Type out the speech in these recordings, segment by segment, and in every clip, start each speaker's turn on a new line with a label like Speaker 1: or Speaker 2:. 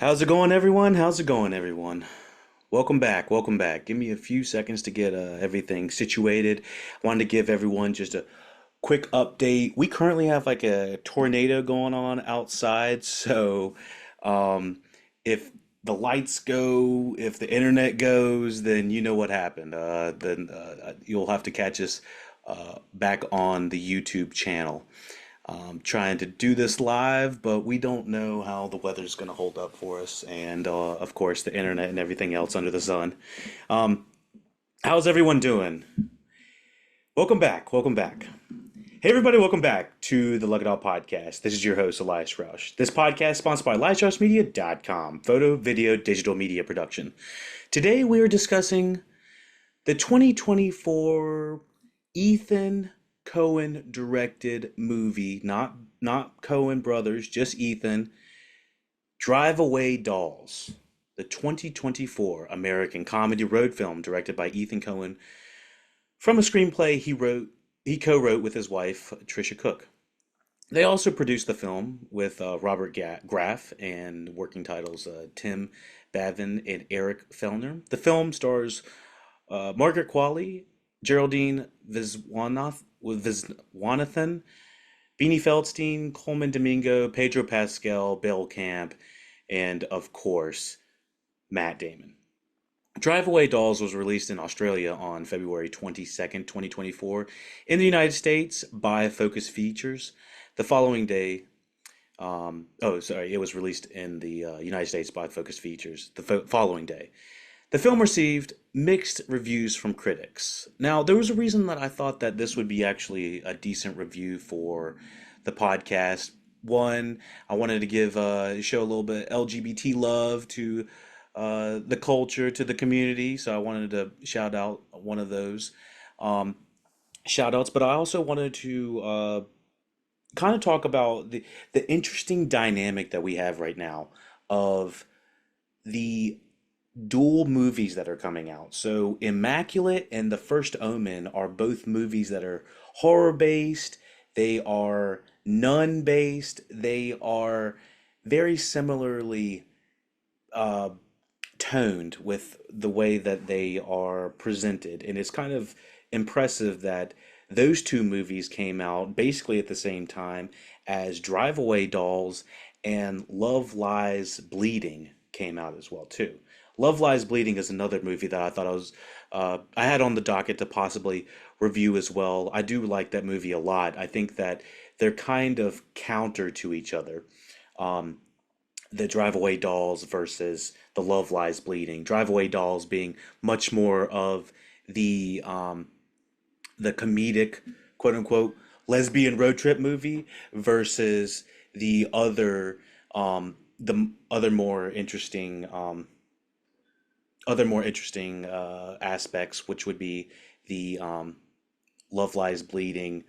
Speaker 1: How's it going, everyone? How's it going, everyone? Welcome back. Welcome back. Give me a few seconds to get everything situated. I wanted to give everyone just a quick update. We currently have like a tornado going on outside, so um, if the lights go, if the internet goes, then you know what happened. Then you'll have to catch us back on the YouTube channel. Trying to do this live, but we don't know how the weather's going to hold up for us, and of course, the internet and everything else under the sun. Um, how's everyone doing? Welcome back. Welcome back. Hey, everybody, welcome back to the LuckyDog podcast. This is your host, Elias Roush. This podcast is sponsored by EliasRoushMedia.com, photo, video, digital media production. Today, we are discussing the 2024 Ethan Coen directed movie, not Coen brothers, just Ethan, Drive Away Dolls, the 2024 American comedy road film directed by Ethan Coen from a screenplay he co-wrote with his wife Trisha Cook. They also produced the film with Robert Graff and working titles Tim Bavin and Eric Fellner. The film stars Margaret Qualley, Geraldine Viswanathan, Beanie Feldstein, Coleman Domingo, Pedro Pascal, Bill Camp, and of course, Matt Damon. Drive Away Dolls was released in Australia on February 22nd, 2024. In the United States by Focus Features. The following day, it was released in the United States by Focus Features the following day. The film received mixed reviews from critics. Now, there was a reason that I thought that this would be actually a decent review for the podcast. One, I wanted to show a little bit LGBT love to the culture, to the community. So I wanted to shout out one of those shout outs. But I also wanted to kind of talk about the interesting dynamic that we have right now of the dual movies that are coming out. So Immaculate and The First Omen are both movies that are horror based. They are nun based. They are very similarly uh, toned with the way that they are presented. And it's kind of impressive that those two movies came out basically at the same time as Drive Away Dolls and Love Lies Bleeding came out as well too. Love Lies Bleeding is another movie that I had on the docket to possibly review as well. I do like that movie a lot. I think that they're kind of counter to each other. Um, the Drive Away Dolls versus the Love Lies Bleeding. Drive Away Dolls being much more of the comedic, quote unquote, lesbian road trip movie versus the other more interesting aspects, which would be the Love Lies Bleeding,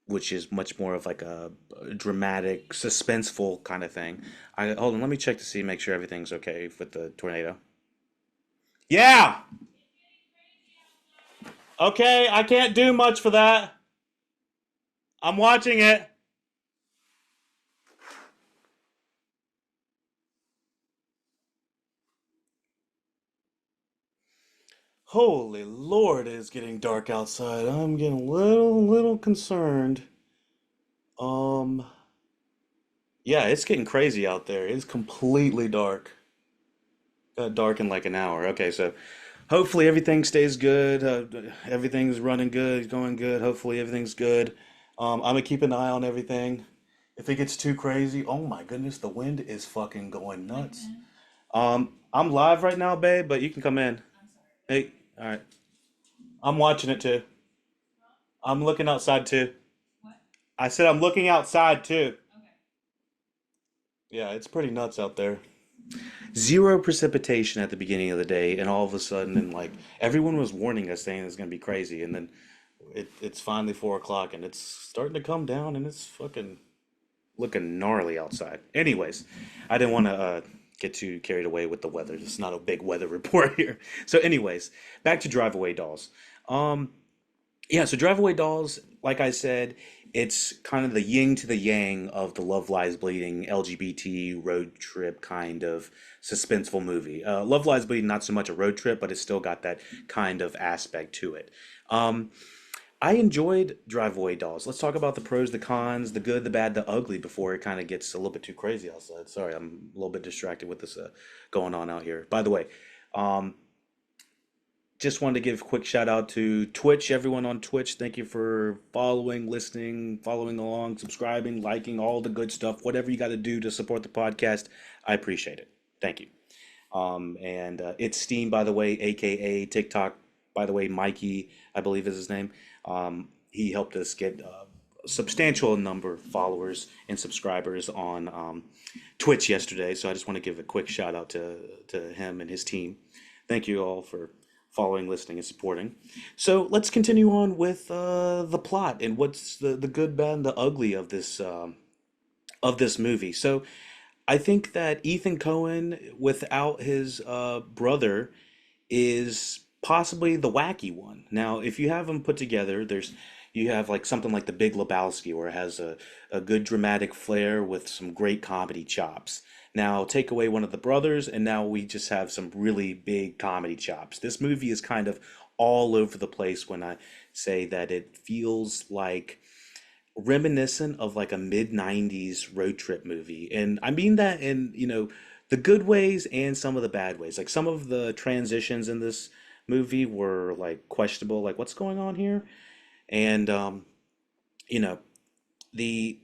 Speaker 1: which is much more of like a dramatic, suspenseful kind of thing. Hold on, let me check to see, make sure everything's okay with the tornado. Yeah. Okay, I can't do much for that. I'm watching it. Holy Lord, it's getting dark outside. I'm getting a little concerned. Um, yeah, it's getting crazy out there. It's completely dark. Got dark in like an hour. Okay, so hopefully everything stays good. Everything's running good, going good. Hopefully everything's good. I'm gonna keep an eye on everything. If it gets too crazy, oh my goodness, the wind is fucking going nuts. I'm live right now, babe, but you can come in. Hey, all right. I'm watching it too. I'm looking outside too. I said I'm looking outside too. Yeah, it's pretty nuts out there. Zero precipitation at the beginning of the day, and all of a sudden, and like everyone was warning us saying it's gonna be crazy, and then it's finally 4 o'clock, and it's starting to come down, and it's fucking looking gnarly outside. Anyways, I didn't want to get too carried away with the weather. It's not a big weather report here. So, anyways, back to Drive Away Dolls. Um, Yeah, so Drive Away Dolls, like I said, it's kind of the yin to the yang of the Love Lies Bleeding LGBT road trip kind of suspenseful movie. Love Lies Bleeding, not so much a road trip, but it's still got that kind of aspect to it. Um, I enjoyed Drive Away Dolls. Let's talk about the pros, the cons, the good, the bad, the ugly before it kind of gets a little bit too crazy outside. Sorry, I'm a little bit distracted with this going on out here. By the way, um, just wanted to give a quick shout out to Twitch, everyone on Twitch. Thank you for following, listening, following along, subscribing, liking, all the good stuff. Whatever you got to do to support the podcast, I appreciate it. Thank you. And it's Steam, by the way, aka TikTok, by the way, Mikey, I believe is his name. He helped us get a substantial number of followers and subscribers on Twitch yesterday. So I just want to give a quick shout out to him and his team. Thank you all for following, listening, and supporting. So let's continue on with the plot and what's the good, bad, and the ugly of this movie. So I think that Ethan Cohen, without his brother, is possibly the wacky one. Now, if you have them put together, you have like something like The Big Lebowski, where it has a good dramatic flair with some great comedy chops. Now, take away one of the brothers, and now we just have some really big comedy chops. This movie is kind of all over the place when I say that it feels like reminiscent of like a mid 90s road trip movie. And I mean that in, the good ways and some of the bad ways. Like some of the transitions in this movie were like questionable, like what's going on here? And you know, the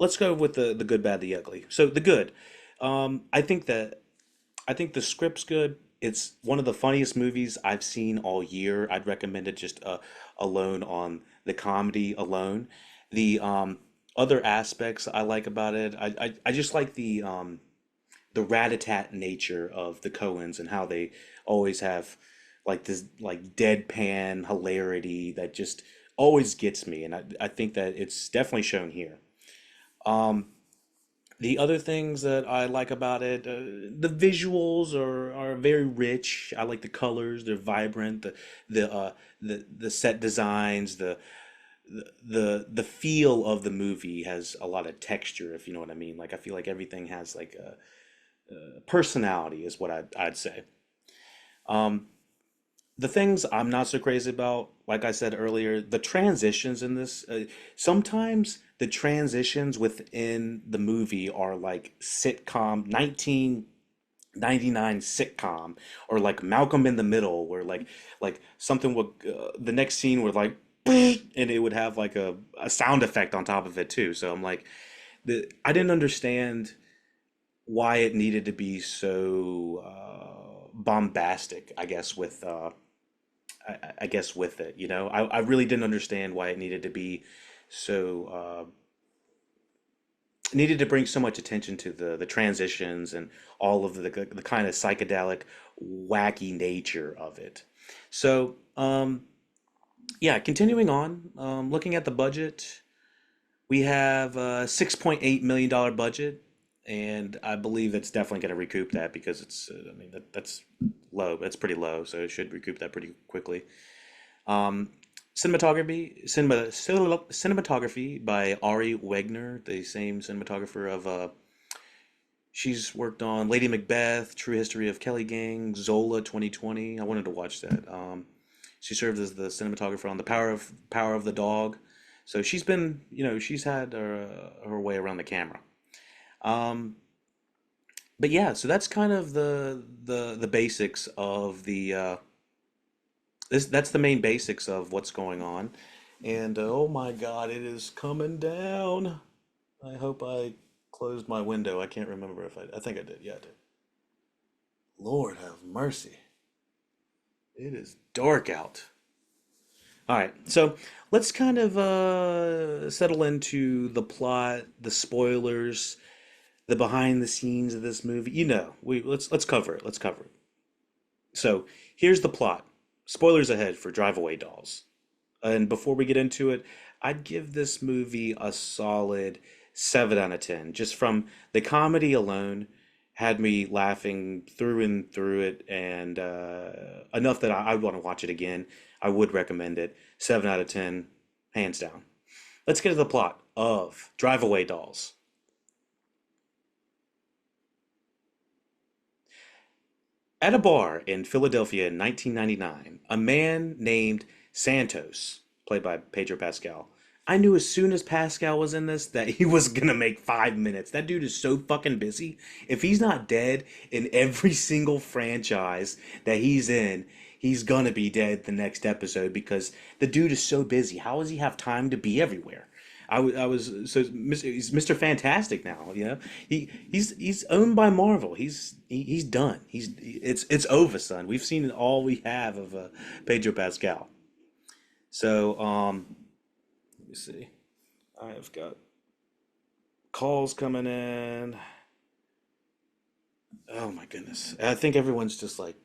Speaker 1: let's go with the good, bad, the ugly. So the good. I think that I think the script's good. It's one of the funniest movies I've seen all year. I'd recommend it just alone on the comedy alone. The other aspects I like about it, I just like the rat-a-tat nature of the Coens and how they always have like this like deadpan hilarity that just always gets me, and I think that it's definitely shown here. Um, the other things that I like about it, the visuals are very rich. I like the colors; they're vibrant. The set designs, the feel of the movie has a lot of texture, if you know what I mean. Like I feel like everything has like a personality, is what I'd say. Um, the things I'm not so crazy about, like I said earlier, the transitions in this, sometimes the transitions within the movie are like sitcom, 1999 sitcom, or like Malcolm in the Middle, where like something would, the next scene would like, and it would have like a sound effect on top of it too. So I'm like, I didn't understand why it needed to be so bombastic, I guess, with I guess with it, I really didn't understand why it needed to be so needed to bring so much attention to the transitions and all of the kind of psychedelic, wacky nature of it. So, yeah, continuing on, looking at the budget, we have a $6.8 million budget, and I believe it's definitely going to recoup that because I mean, that's low. That's pretty low, so it should recoup that pretty quickly. Um, cinematography by Ari Wegner, the same cinematographer of she's worked on Lady Macbeth, True History of Kelly Gang, Zola 2020. I wanted to watch that. She served as the cinematographer on the Power of the Dog. So she's been, she's had her way around the camera. Um, but yeah, so that's kind of the basics of the that's the main basics of what's going on. And oh my God, it is coming down. I hope I closed my window. I can't remember if I think I did. Yeah, I did. Lord have mercy. It is dark out. All right, so let's kind of settle into the plot, the spoilers, the behind the scenes of this movie. Let's cover it. Let's cover it. So here's the plot. Spoilers ahead for Drive Away Dolls. And before we get into it, I'd give this movie a solid 7 out of 10. Just from the comedy alone, had me laughing through and through it, and enough that I would want to watch it again. I would recommend it. 7 out of 10, hands down. Let's get to the plot of Drive Away Dolls. At a bar in Philadelphia in 1999, a man named Santos, played by Pedro Pascal. I knew as soon as Pascal was in this that he was gonna make 5 minutes. That dude is so fucking busy. If he's not dead in every single franchise that he's in, he's gonna be dead the next episode because the dude is so busy. How does he have time to be everywhere? I was so he's Mr. Fantastic now. He's owned by Marvel. He's done. It's over, son. We've seen all we have of Pedro Pascal. So let me see. I've got calls coming in. Oh my goodness. I think everyone's just like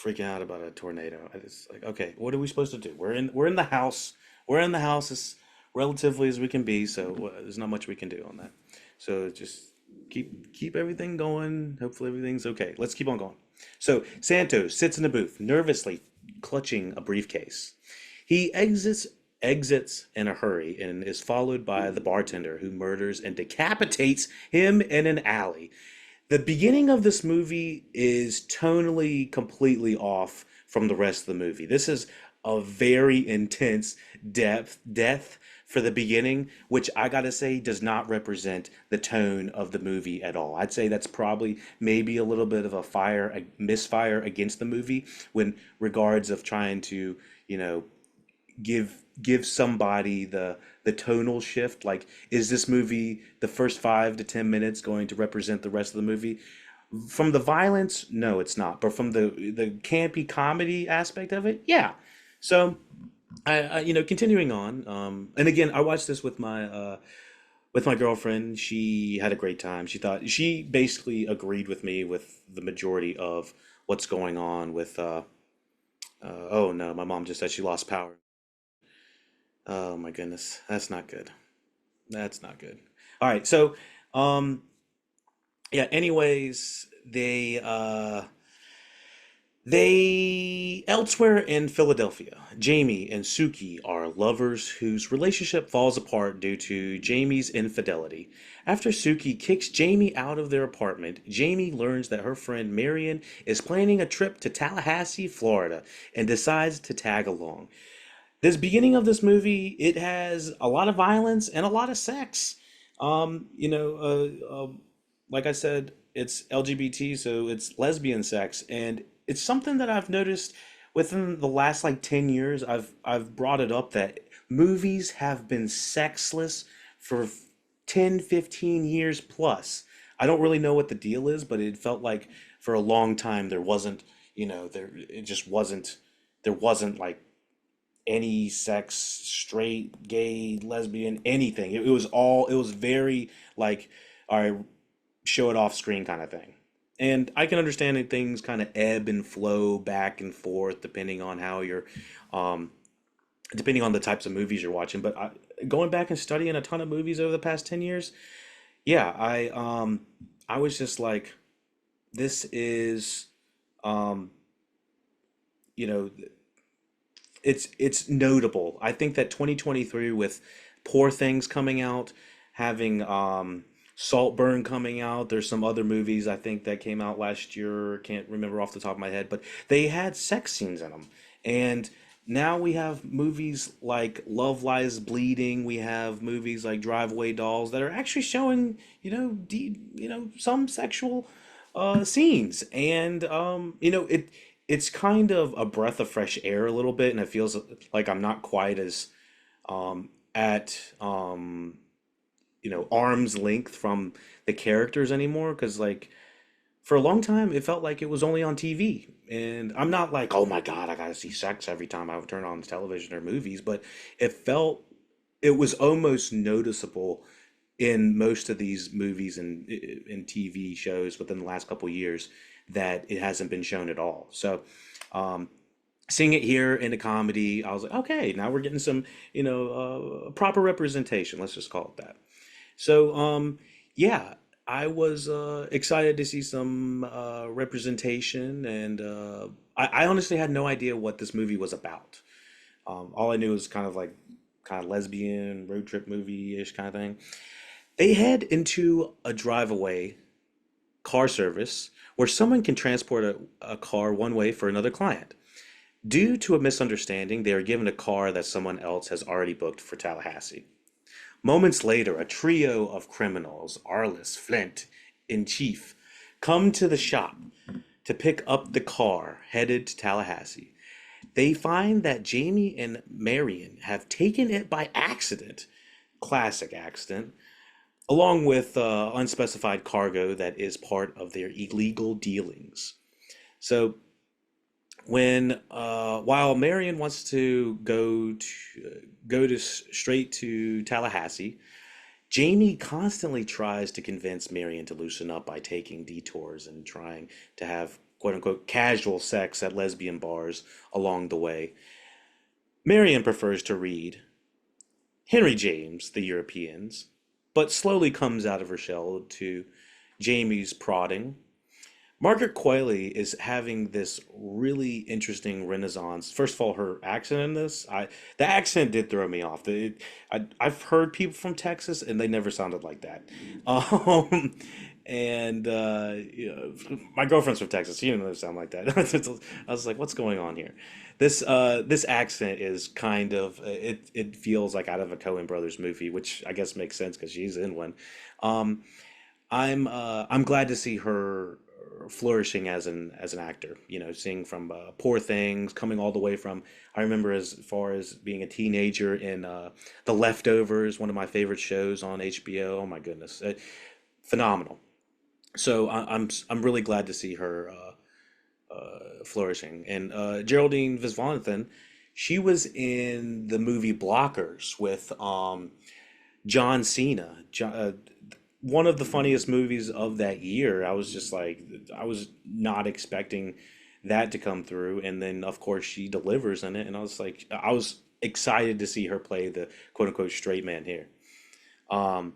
Speaker 1: freaking out about a tornado. I just like, okay, what are we supposed to do? We're in the house. We're in the house as relatively as we can be, so there's not much we can do on that. So just keep everything going. Hopefully everything's okay. Let's keep on going. So Santos sits in a booth, nervously clutching a briefcase. He exits in a hurry and is followed by the bartender who murders and decapitates him in an alley. The beginning of this movie is tonally completely off from the rest of the movie. This is a very intense death for the beginning, which I gotta say does not represent the tone of the movie at all. I'd say that's probably maybe a little bit of a misfire against the movie when regards of trying to, you know, give somebody the tonal shift. Like, is this movie the first 5 to 10 minutes going to represent the rest of the movie? From the violence, no, it's not. But from the campy comedy aspect of it, yeah. So continuing on. And again, I watched this with my girlfriend. She had a great time. She basically agreed with me with the majority of what's going on with. Oh no, my mom just said she lost power. Oh my goodness, that's not good. That's not good. All right, so um, yeah. Anyways, they elsewhere in Philadelphia, Jamie and Suki are lovers whose relationship falls apart due to Jamie's infidelity. After Suki kicks Jamie out of their apartment, Jamie learns that her friend Marion is planning a trip to Tallahassee, Florida, and decides to tag along. This beginning of this movie, it has a lot of violence and a lot of sex. Like I said, it's LGBT, so it's lesbian sex, and it's something that I've noticed within the last like 10 years. I've brought it up that movies have been sexless for 10, 15 years plus. I don't really know what the deal is, but it felt like for a long time there wasn't, it just wasn't like any sex, straight, gay, lesbian, anything. It was very like, all right, show it off screen kind of thing. And I can understand that things kind of ebb and flow back and forth um, depending on the types of movies you're watching. But going back and studying a ton of movies over the past 10 years, yeah, I was just like, this is, um, you know, it's notable. I think that 2023 with Poor Things coming out, having Saltburn coming out. There's some other movies I think that came out last year. Can't remember off the top of my head, but they had sex scenes in them. And now we have movies like Love Lies Bleeding. We have movies like Drive Away Dolls that are actually showing, some sexual scenes. And it's kind of a breath of fresh air a little bit, and it feels like I'm not quite as at arm's length from the characters anymore. Because like for a long time, it felt like it was only on TV, and I'm not like, oh my God, I gotta see sex every time I would turn on television or movies, but it was almost noticeable in most of these movies and in TV shows within the last couple years that it hasn't been shown at all. So, um, seeing it here in a comedy, I was like, okay, now we're getting some, proper representation. Let's just call it that. So, yeah, I was excited to see some representation, and I honestly had no idea what this movie was about. All I knew was kind of lesbian road trip movie-ish kind of thing. They head into a drive-away car service where someone can transport a car one way for another client. Due to a misunderstanding, they are given a car that someone else has already booked for Tallahassee. Moments later, a trio of criminals, Arliss, Flint, and Chief, come to the shop to pick up the car headed to Tallahassee. They find that Jamie and Marion have taken it by accident, classic accident, along with unspecified cargo that is part of their illegal dealings. So when while Marion wants to go to straight to Tallahassee, Jamie constantly tries to convince Marion to loosen up by taking detours and trying to have quote unquote casual sex at lesbian bars along the way. Marion prefers to read Henry James, The Europeans, but slowly comes out of her shell to Jamie's prodding. Margaret Qualley is having this really interesting renaissance. First of all, her accent in this, the accent did throw me off. I've heard people from Texas, and they never sounded like that. Um, and my girlfriend's from Texas. She didn't really sound like that. I was like, "What's going on here?" This accent is kind of it feels like out of a Coen Brothers movie, which I guess makes sense because she's in one. Um, I'm glad to see her flourishing as an actor. You know, seeing from Poor Things, coming all the way from I remember as far as being a teenager in The Leftovers, one of my favorite shows on HBO. Oh my goodness, phenomenal. So I'm really glad to see her flourishing. And Geraldine Viswanathan, she was in the movie Blockers with John Cena. One of the funniest movies of that year. I was just like, I was not expecting that to come through, and then of course she delivers in it, and I was excited to see her play the quote unquote straight man here. Um,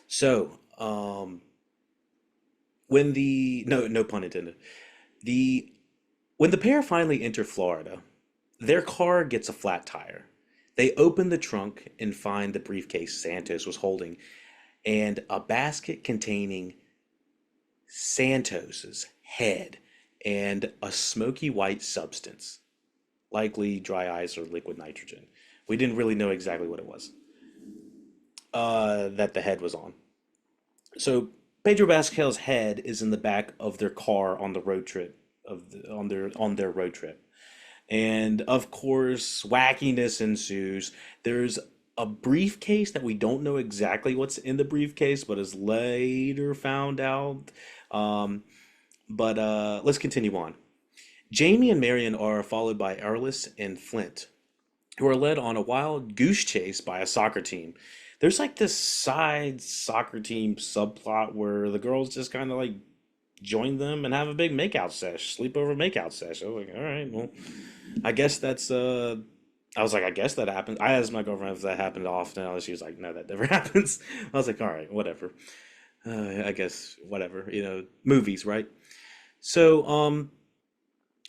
Speaker 1: so when the no pun intended the when the pair finally enter Florida, their car gets a flat tire. They open the trunk and find the briefcase Santos was holding and a basket containing Santos's head and a smoky white substance, likely dry ice or liquid nitrogen. We didn't really know exactly what it was that the head was on. So Pedro Pascal's head is in the back of their car on the road trip on their road trip. And of course, wackiness ensues. There's a briefcase that we don't know exactly what's in the briefcase, but is later found out. Um, but let's continue on. Jamie and Marion are followed by Arliss and Flint, who are led on a wild goose chase by a soccer team. There's like this side soccer team subplot where the girls just kind of like join them and have a big makeout sesh, sleepover makeout sesh. I was like, all right, well, I guess that's I was like, I guess that happens. I asked my girlfriend if that happened often. And she was like, no, that never happens. I was like, all right, whatever. I guess whatever. You know, movies, right? So,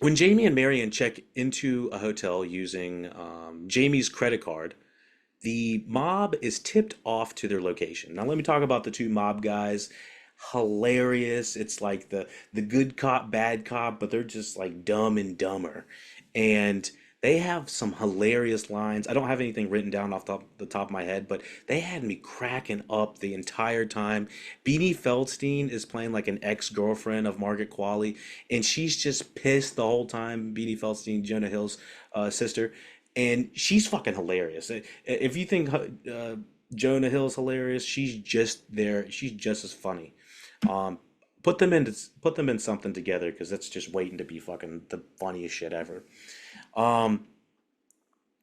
Speaker 1: when Jamie and Marion check into a hotel using Jamie's credit card, the mob is tipped off to their location. Now, let me talk about the two mob guys. Hilarious. It's like the good cop, bad cop, but they're just like dumb and dumber. And they have some hilarious lines. I don't have anything written down off the top of my head, but they had me cracking up the entire time. Beanie Feldstein is playing like an ex-girlfriend of Margaret Qualley, and she's just pissed the whole time. Beanie Feldstein, Jonah Hill's sister, and she's fucking hilarious. If you think Jonah Hill's hilarious, she's just there. She's just as funny. Um, put them in something together because that's just waiting to be fucking the funniest shit ever. Um,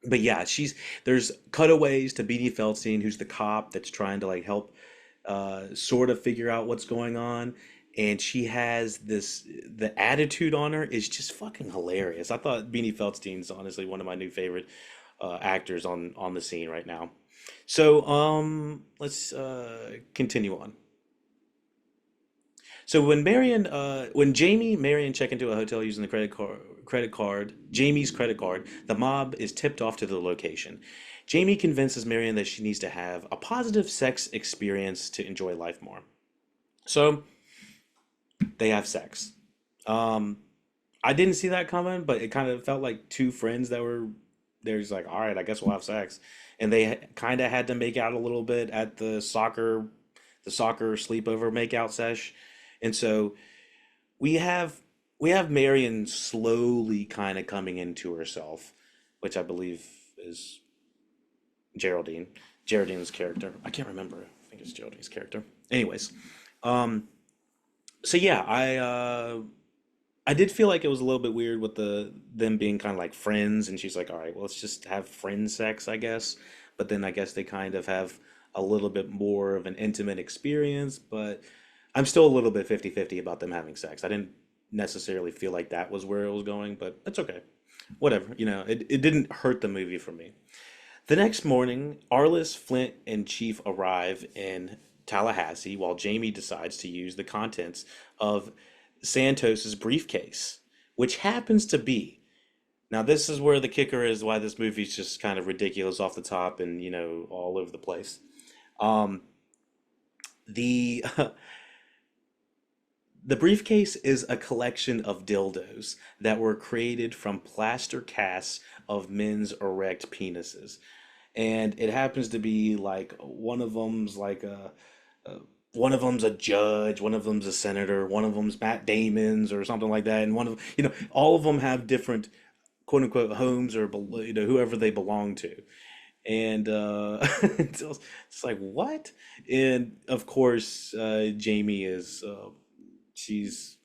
Speaker 1: but yeah, she's there's cutaways to Beanie Feldstein, who's the cop that's trying to like help sort of figure out what's going on. And she has the attitude on her is just fucking hilarious. I thought Beanie Feldstein's honestly one of my new favorite actors on the scene right now. So let's continue on. So when Jamie, Marion check into a hotel using the Jamie's credit card, the mob is tipped off to the location. Jamie convinces Marion that she needs to have a positive sex experience to enjoy life more. So they have sex. Um, I didn't see that coming, but it kind of felt like two friends that were there's like, all right, I guess we'll have sex, and they kind of had to make out a little bit at the soccer sleepover makeout sesh, and so we have we have Marion slowly kind of coming into herself, which I believe is Geraldine, Geraldine's character. I can't remember. I think it's Geraldine's character. Anyways, um, so yeah, I did feel like it was a little bit weird with them being kind of like friends, and she's like, "All right, well, let's just have friend sex, I guess." But then I guess they kind of have a little bit more of an intimate experience, but I'm still a little bit 50-50 about them having sex. I didn't necessarily feel like that was where it was going, but it's okay. Whatever, it didn't hurt the movie for me. The next morning, Arliss, Flint, and Chief arrive in Tallahassee while Jamie decides to use the contents of Santos's briefcase, which happens to be. Now, this is where the kicker is why this movie's just kind of ridiculous off the top and, all over the place. Um, the the briefcase is a collection of dildos that were created from plaster casts of men's erect penises. And it happens to be like one of them's a judge, one of them's a senator, one of them's Matt Damon's or something like that, and all of them have different quote unquote homes or whoever they belong to, and it's like what? And of course, Jamie is she's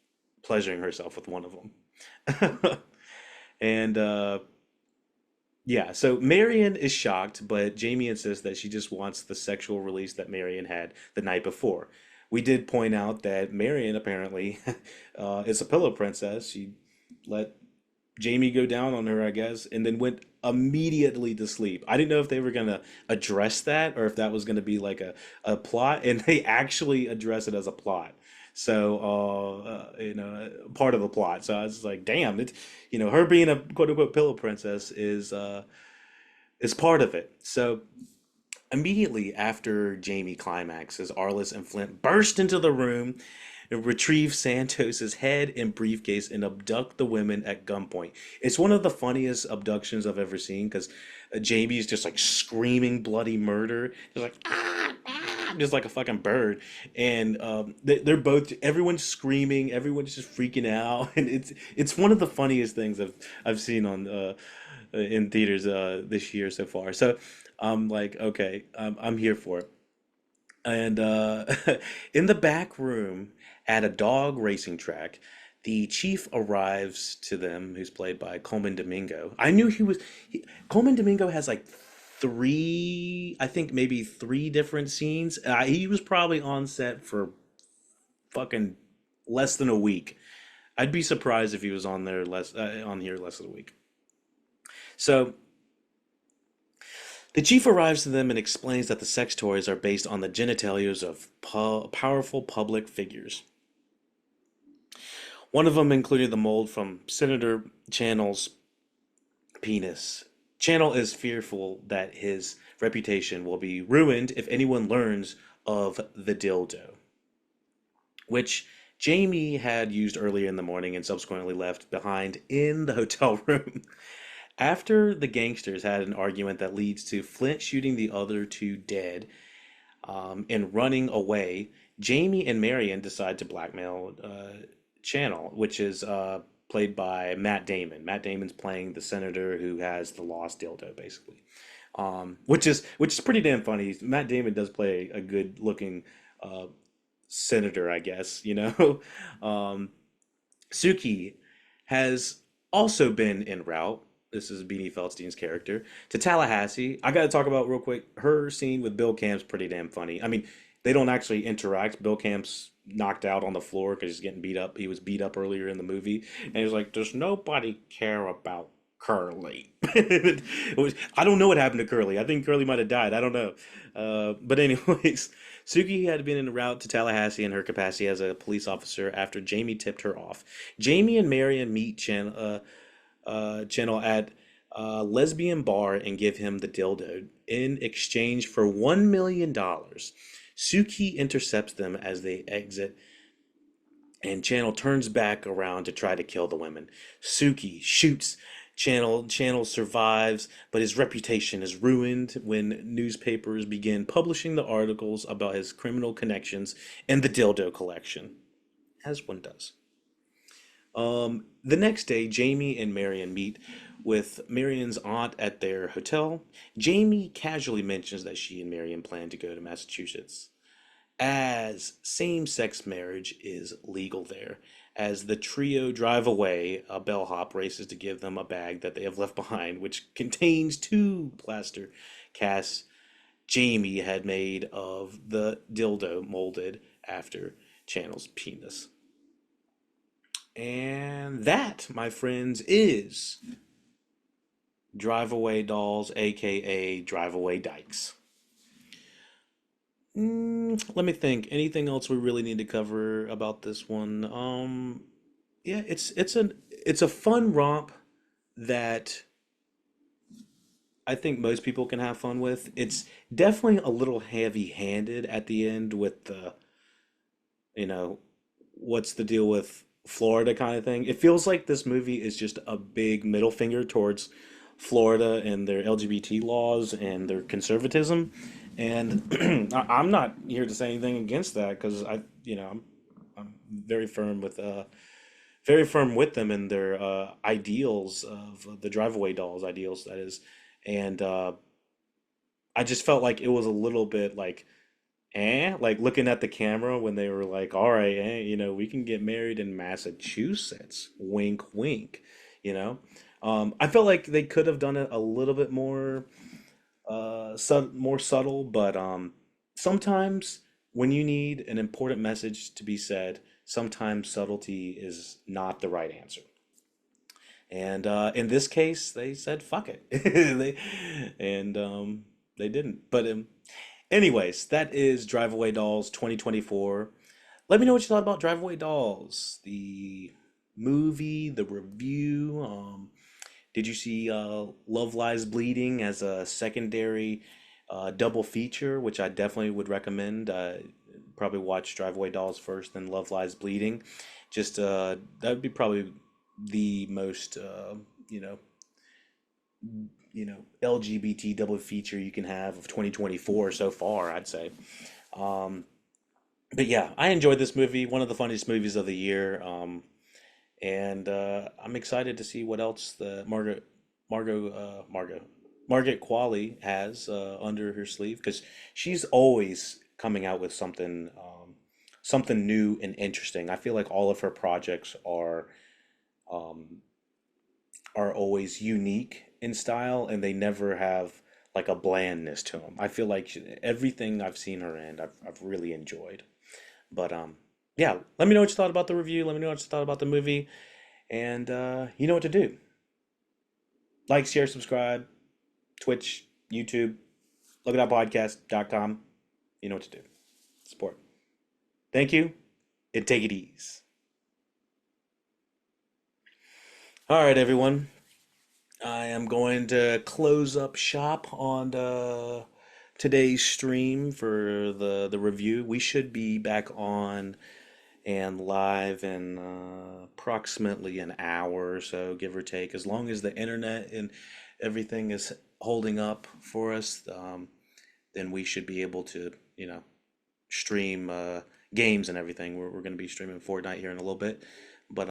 Speaker 1: pleasuring herself with one of them, and yeah, so Marion is shocked, but Jamie insists that she just wants the sexual release that Marion had the night before. We did point out that Marion apparently is a pillow princess. She let Jamie go down on her, I guess, and then went immediately to sleep. I didn't know if they were gonna address that or if that was gonna be like a plot, and they actually address it as a plot. So, part of the plot. So I was like, damn, her being a quote unquote pillow princess is part of it. So immediately after Jamie climaxes, Arliss and Flint burst into the room and retrieve Santos's head and briefcase and abduct the women at gunpoint. It's one of the funniest abductions I've ever seen because Jamie's just like screaming bloody murder, just like just like a fucking bird, and they're both everyone's screaming, everyone's just freaking out, and it's one of the funniest things I've seen on in theaters this year so far. So I'm like, okay, I'm here for it. And in the back room at a dog racing track, the chief arrives to them, who's played by Coleman Domingo. I knew Coleman Domingo has like three, I think maybe three different scenes. He was probably on set for fucking less than a week. I'd be surprised if he was on here less than a week. So the chief arrives to them and explains that the sex toys are based on the genitalias of powerful public figures. One of them included the mold from Senator Channel's penis. Channel is fearful that his reputation will be ruined if anyone learns of the dildo, which Jamie had used earlier in the morning and subsequently left behind in the hotel room. After the gangsters had an argument that leads to Flint shooting the other two dead and running away, Jamie and Marion decide to blackmail Channel, which is played by Matt Damon. Matt Damon's playing the senator who has the lost dildo, basically, which is pretty damn funny. Matt Damon does play a good looking senator, I guess. um, Suki has also been en route. This is Beanie Feldstein's character to Tallahassee. I got to talk about real quick. Her scene with Bill Camp's pretty damn funny. I mean, they don't actually interact. Bill Camp's knocked out on the floor because he's getting beat up. He was beat up earlier in the movie, and he's like, "Does nobody care about Curly?" I don't know what happened to Curly. I think Curly might have died. I don't know. But anyways, Suki had been en route to Tallahassee in her capacity as a police officer after Jamie tipped her off. Jamie and Marion meet Channel at a lesbian bar and give him the dildo in exchange for $1 million. Suki intercepts them as they exit, and Channel turns back around to try to kill the women. Suki shoots Channel. Channel survives, but his reputation is ruined when newspapers begin publishing the articles about his criminal connections and the dildo collection, as one does. The next day, Jamie and Marion meet with Marion's aunt at their hotel. Jamie casually mentions that she and Marion plan to go to Massachusetts, as same-sex marriage is legal there. As the trio drive away, a bellhop races to give them a bag that they have left behind, which contains two plaster casts Jamie had made of the dildo molded after Channel's penis. And that, my friends, is Drive Away Dolls, aka Drive Away Dykes. Let me think. Anything else we really need to cover about this one? Yeah, it's a fun romp that I think most people can have fun with. It's definitely a little heavy-handed at the end with the, you know, what's the deal with Florida kind of thing. It feels like this movie is just a big middle finger towards Florida and their LGBT laws and their conservatism. And I'm not here to say anything against that because I'm very firm with them and their ideals of the Drive Away Dolls ideals, that is. And I just felt like it was a little bit like looking at the camera when they were like, all right, we can get married in Massachusetts. Wink, wink, you know? I felt like they could have done it a little bit more subtle, but sometimes when you need an important message to be said, sometimes subtlety is not the right answer. And in this case, they said fuck it. They didn't. But anyways, that is Drive Away Dolls 2024. Let me know what you thought about Drive Away Dolls, the movie, the review. Did you see Love Lies Bleeding as a secondary double feature, which I definitely would recommend? Probably watch Drive Away Dolls first, then Love Lies Bleeding. Just that would be probably the most you know LGBT double feature you can have of 2024 so far, I'd say. Um, but yeah, I enjoyed this movie, one of the funniest movies of the year. And I'm excited to see what else the Margot, Margaret Qualley has under her sleeve because she's always coming out with something new and interesting. I feel like all of her projects um, are always unique in style and they never have like a blandness to them. I feel like everything I've seen her in, I've really enjoyed. But yeah, let me know what you thought about the review. Let me know what you thought about the movie. And you know what to do. Like, share, subscribe, Twitch, YouTube, lookitoutpodcast.com. You know what to do. Support. Thank you, and take it easy. All right, everyone. I am going to close up shop on today's stream for the review. We should be back on and live in approximately an hour or so, give or take. As long as the internet and everything is holding up for us, then we should be able to, stream games and everything. We're going to be streaming Fortnite here in a little bit.